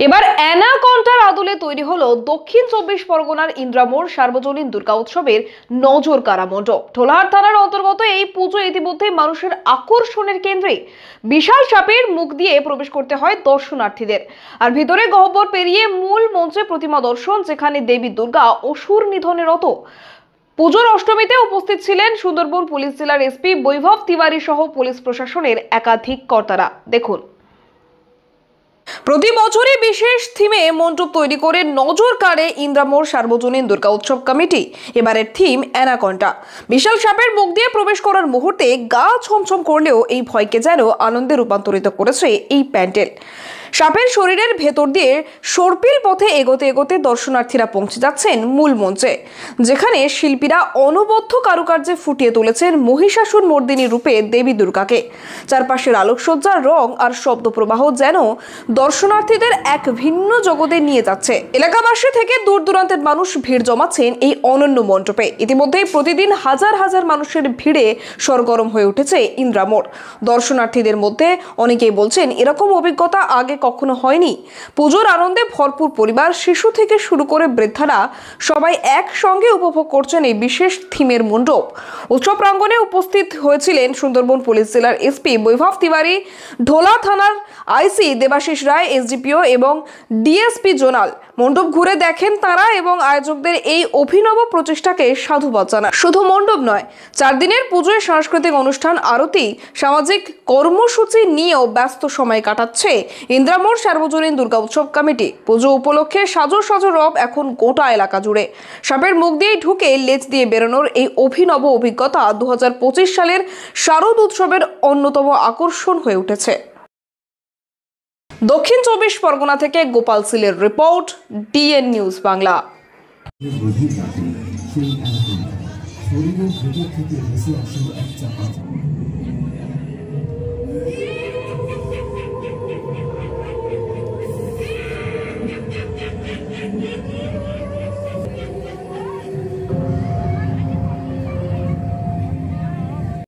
এবার অ্যানাকন্ডার আদলে তৈরি হলো দক্ষিণ ২৪ পরগনার ইন্দ্রামোড় সার্বজনীন দুর্গা উৎসবের নজর কাড়া মণ্ডপ। ঢোলাহাট থানার অন্তর্গত এই পুজো ইতিমধ্যে মানুষের আকর্ষণের কেন্দ্রে। বিশাল সাপের মুখ দিয়ে প্রবেশ করতে হয় দর্শনার্থীদের, আর ভিতরে গহ্বর পেরিয়ে মূল মঞ্চে প্রতিমা দর্শন, যেখানে দেবী দুর্গা অসুর নিধনে রত। পুজোর অষ্টমীতে উপস্থিত ছিলেন সুন্দরবন পুলিশ জেলার এসপি বৈভব তিওয়ারি সহ পুলিশ প্রশাসনের একাধিক কর্তারা। দেখুন, প্রতি বছরই বিশেষ থিমে মণ্ডপ তৈরি করে নজর কাড়ে ইন্দ্রামোড় সার্বজনীন দুর্গা উৎসব কমিটি। এবারের থিম অ্যানাকন্ডা। বিশাল সাপের মুখ দিয়ে প্রবেশ করার মুহূর্তে গা ছমছম করলেও এই ভয়কে যেন আনন্দে রূপান্তরিত করেছে এই প্যান্ডেল। সাপের শরীরের ভেতর দিয়ে সর্পিল পথে এগোতে এগোতে দর্শনার্থীরা পৌঁছে যাচ্ছেন মূল মঞ্চে, যেখানে শিল্পীরা অনবদ্য কারুকার্যে ফুটিয়ে তুলেছেন মহিষাসুর মর্দিনী রূপে দেবী দুর্গাকে। চারপাশের আলোকসজ্জার রং আর শব্দ প্রবাহ যেন দর্শনার্থীদের এক ভিন্ন জগতে নিয়ে যাচ্ছে। এলাকাবাসী থেকে দূর দূরান্তের মানুষ ভিড় জমাচ্ছেন এই অনন্য মণ্ডপে। ইতিমধ্যেই প্রতিদিন হাজার হাজার মানুষের ভিড়ে সরগরম হয়ে উঠেছে ইন্দ্রামোড়। দর্শনার্থীদের মধ্যে অনেকেই বলছেন, এরকম অভিজ্ঞতা আগে কখনো হয়নি। পুজোর আনন্দে ভরপুর পরিবার, শিশু থেকে শুরু করে বৃদ্ধারা সবাই একসঙ্গে উপভোগ করছেন এই বিশেষ থিমের মণ্ডপ। উৎসব প্রাঙ্গণে উপস্থিত হয়েছিলেন সুন্দরবন পুলিশ জেলার এসপি বৈভব তিওয়ারি, ঢোলা থানার আইসি দেবাশিস রায়, এসডিপিও এবং ডিএসপি জোনাল। মণ্ডপ ঘুরে দেখেন তারা এবং আয়োজকদের এই অভিনব প্রচেষ্টাকে সাধুবাদ জানান। শুধু মণ্ডপ নয়, 4 দিনের পুজোয় সাংস্কৃতিক অনুষ্ঠান, আরতি, সামাজিক কর্মসূচি নিয়েও ব্যস্ত সময় কাটাচ্ছে ইন্দ্রামোড় সার্বজনীন দুর্গা উৎসব কমিটি। পুজো উপলক্ষে সাজো সাজো রব এখন গোটা এলাকা জুড়ে। সাপের মুখ দিয়ে ঢুকে লেজ দিয়ে বেরোনোর এই অভিনব অভিজ্ঞতা 2025 সালের শারদ উৎসবের অন্যতম আকর্ষণ হয়ে উঠেছে। দক্ষিণ 24 পরগনা থেকে গোপাল সিলের রিপোর্ট, ডিএন নিউজ বাংলা।